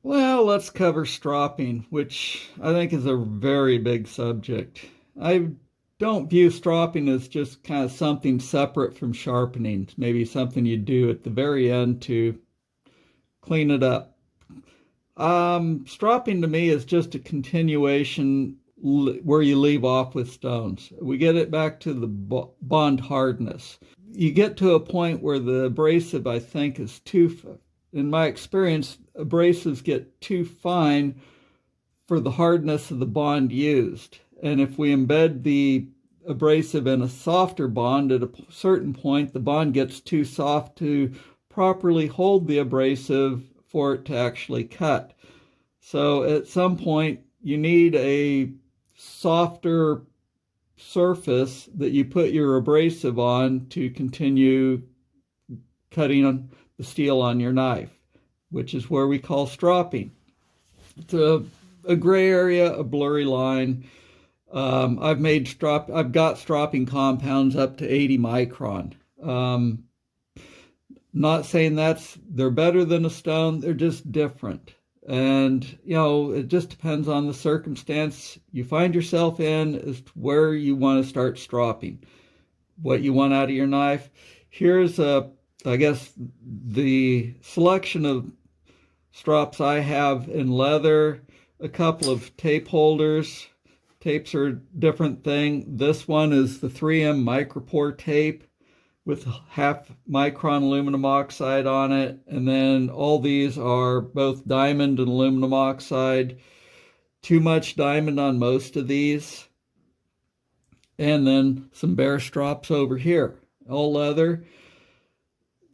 Well, let's cover stropping, which I think is a very big subject. I don't view stropping as just kind of something separate from sharpening, maybe something you do at the very end to clean it up. Stropping to me is just a continuation where you leave off with stones. We get it back to the bond hardness. You get to a point where the abrasive, I think, is too, in my experience, abrasives get too fine for the hardness of the bond used. And if we embed the abrasive in a softer bond, at a certain point, the bond gets too soft to properly hold the abrasive for it to actually cut. So at some point, you need a softer surface that you put your abrasive on to continue cutting on the steel on your knife, which is where we call stropping. It's a gray area, a blurry line. I've got stropping compounds up to 80 micron. Not saying they're better than a stone, they're just different. And, it just depends on the circumstance you find yourself in as to where you want to start stropping, what you want out of your knife. Here's I guess the selection of strops I have in leather, a couple of tape holders. Tapes are a different thing. This one is the 3M micropore tape with half micron aluminum oxide on it. And then all these are both diamond and aluminum oxide. Too much diamond on most of these. And then some bare strops over here, all leather.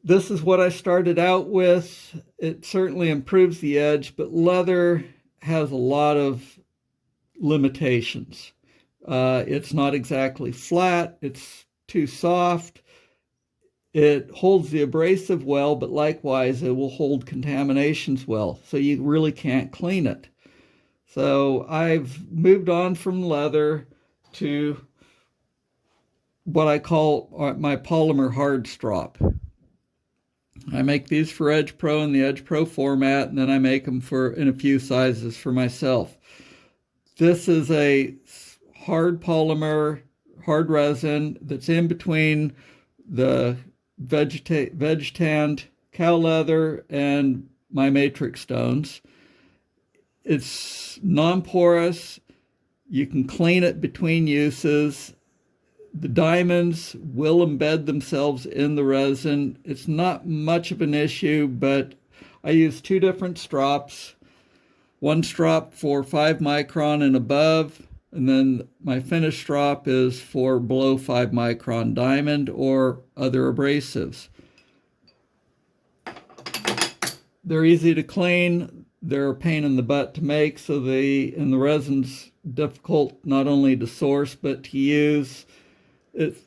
This is what I started out with. It certainly improves the edge, but leather has a lot of limitations. It's not exactly flat. It's too soft. It holds the abrasive well, but likewise, it will hold contaminations well. So you really can't clean it. So I've moved on from leather to what I call my polymer hard strop. I make these for Edge Pro in the Edge Pro format, and then I make them in a few sizes for myself. This is a hard polymer, hard resin that's in between the veg tanned cow leather and my matrix stones. It's non-porous. You can clean it between uses. The diamonds will embed themselves in the resin. It's not much of an issue, but I use two different strops. One strop for 5 micron and above, and then my finished strop is for below 5 micron diamond or other abrasives. They're easy to clean. They're a pain in the butt to make, and the resin's difficult not only to source but to use,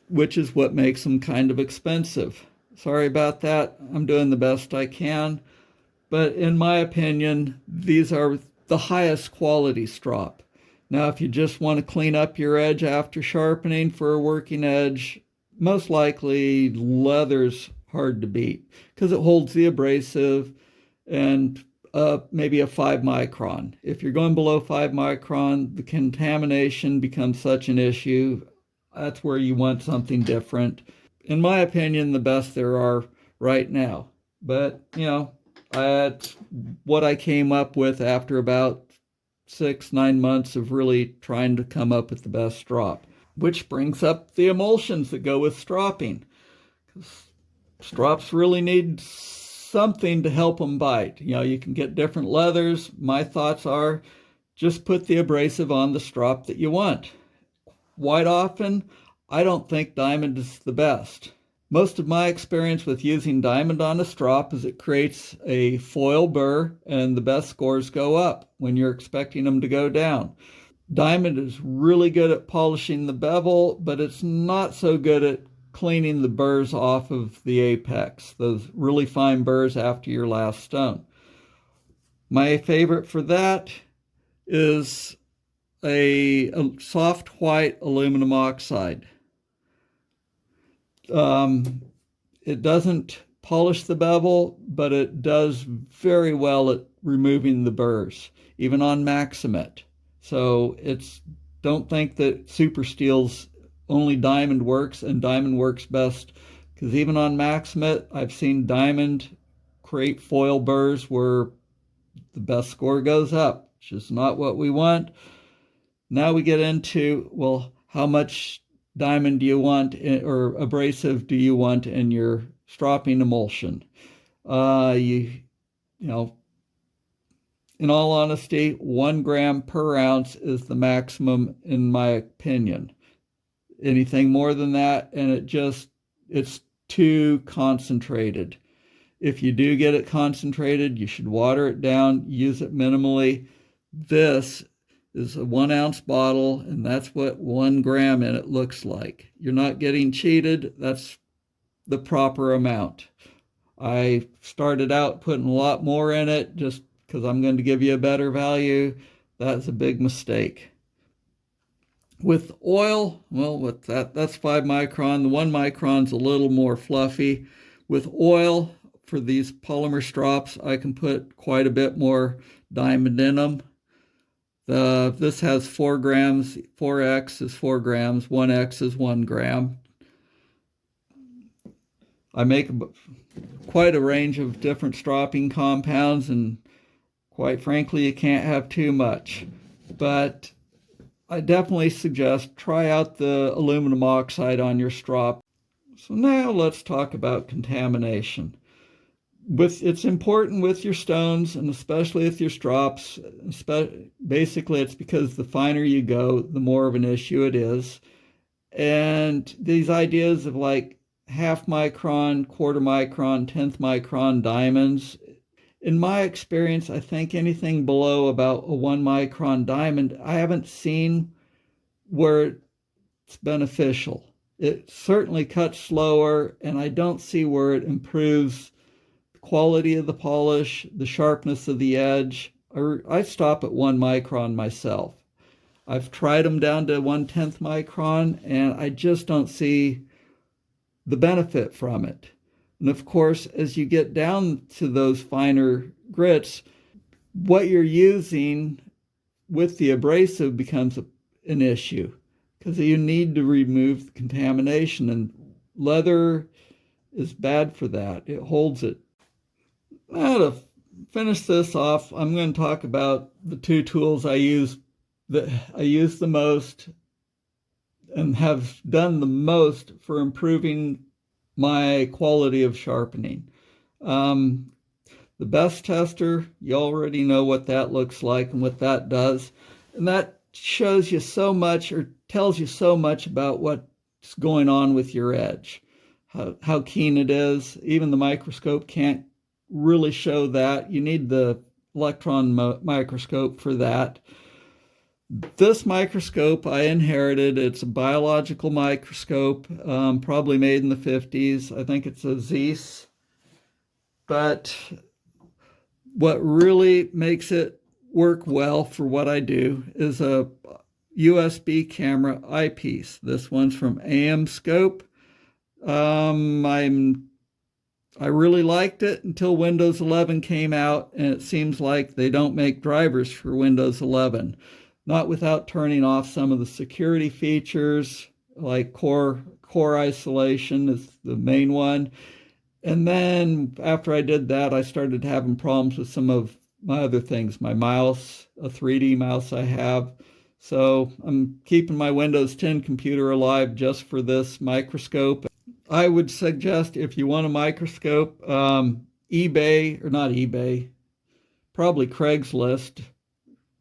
which is what makes them kind of expensive. Sorry about that. I'm doing the best I can. But in my opinion, these are the highest quality strop. Now, if you just want to clean up your edge after sharpening for a working edge, most likely leather's hard to beat because it holds the abrasive and maybe a 5 micron. If you're going below 5 micron, the contamination becomes such an issue. That's where you want something different. In my opinion, the best there are right now. But, that's what I came up with after about 6-9 months of really trying to come up with the best strop. Which brings up the emulsions that go with stropping. Strops really need something to help them bite. You can get different leathers. My thoughts are just put the abrasive on the strop that you want. Quite often, I don't think diamond is the best. Most of my experience with using diamond on a strop is it creates a foil burr and the best scores go up when you're expecting them to go down. Diamond is really good at polishing the bevel, but it's not so good at cleaning the burrs off of the apex, those really fine burrs after your last stone. My favorite for that is a soft white aluminum oxide. It doesn't polish the bevel, but it does very well at removing the burrs, even on Maximate. So don't think that super steel's only diamond works and diamond works best, because even on Maximate, I've seen diamond create foil burrs where the best score goes up, which is not what we want. Now we get into, well, how much diamond do you want, or abrasive do you want in your stropping emulsion? You know, in all honesty, 1 gram per ounce is the maximum in my opinion. Anything more than that, and it's too concentrated. If you do get it concentrated, you should water it down, use it minimally. This is a 1 ounce bottle, and that's what 1 gram in it looks like. You're not getting cheated. That's the proper amount. I started out putting a lot more in it just because I'm going to give you a better value. That's a big mistake. With oil, well, that's 5 micron. The 1 micron's a little more fluffy. With oil, for these polymer strops, I can put quite a bit more diamond in them. This has 4 grams, 4x is 4 grams, 1x is 1 gram. I make quite a range of different stropping compounds, and quite frankly, you can't have too much. But I definitely suggest try out the aluminum oxide on your strop. So now let's talk about contamination. It's important with your stones, and especially with your strops. Basically, it's because the finer you go, the more of an issue it is. And these ideas of like 1/2 micron, 1/4 micron, 1/10 micron diamonds, in my experience, I think anything below about a 1 micron diamond, I haven't seen where it's beneficial. It certainly cuts slower, and I don't see where it improves quality of the polish, the sharpness of the edge. I stop at 1 micron myself. I've tried them down to 1/10 micron, and I just don't see the benefit from it. And of course, as you get down to those finer grits, what you're using with the abrasive becomes an issue, because you need to remove the contamination, and leather is bad for that. It holds it. Now, to finish this off, I'm going to talk about the 2 tools I use the most and have done the most for improving my quality of sharpening. The BESS tester, you already know what that looks like and what that does. And that shows you so much, or tells you so much about what's going on with your edge, how keen it is. Even the microscope can't really show that. You need the electron microscope for that. This microscope I inherited. It's a biological microscope, probably made in the 50s. I think it's a Zeiss. But what really makes it work well for what I do is a USB camera eyepiece. This one's from Emulsions. I really liked it until Windows 11 came out, and it seems like they don't make drivers for Windows 11. Not without turning off some of the security features, like core isolation is the main one. And then after I did that, I started having problems with some of my other things. My mouse, a 3D mouse I have. So I'm keeping my Windows 10 computer alive just for this microscope. I would suggest, if you want a microscope, eBay, or not eBay, probably Craigslist,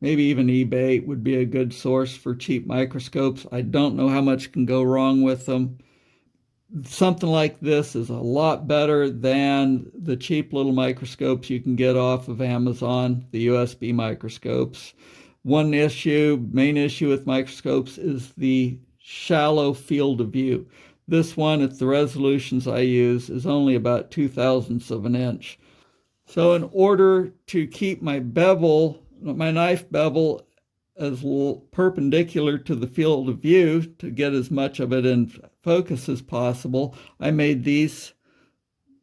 maybe even eBay would be a good source for cheap microscopes. I don't know how much can go wrong with them. Something like this is a lot better than the cheap little microscopes you can get off of Amazon, the USB microscopes. One main issue with microscopes is the shallow field of view. This one, at the resolutions I use, is only about 2/1000ths of an inch. So in order to keep my knife bevel as perpendicular to the field of view, to get as much of it in focus as possible, I made these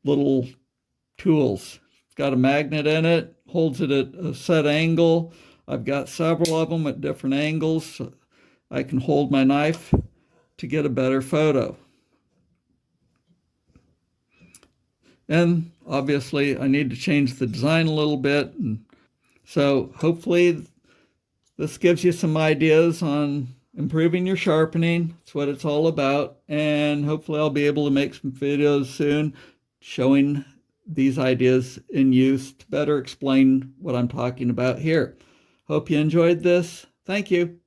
little tools. It's got a magnet in it, holds it at a set angle. I've got several of them at different angles. So I can hold my knife to get a better photo. And obviously I need to change the design a little bit. And so hopefully this gives you some ideas on improving your sharpening. That's what it's all about. And hopefully I'll be able to make some videos soon showing these ideas in use to better explain what I'm talking about here. Hope you enjoyed this. Thank you.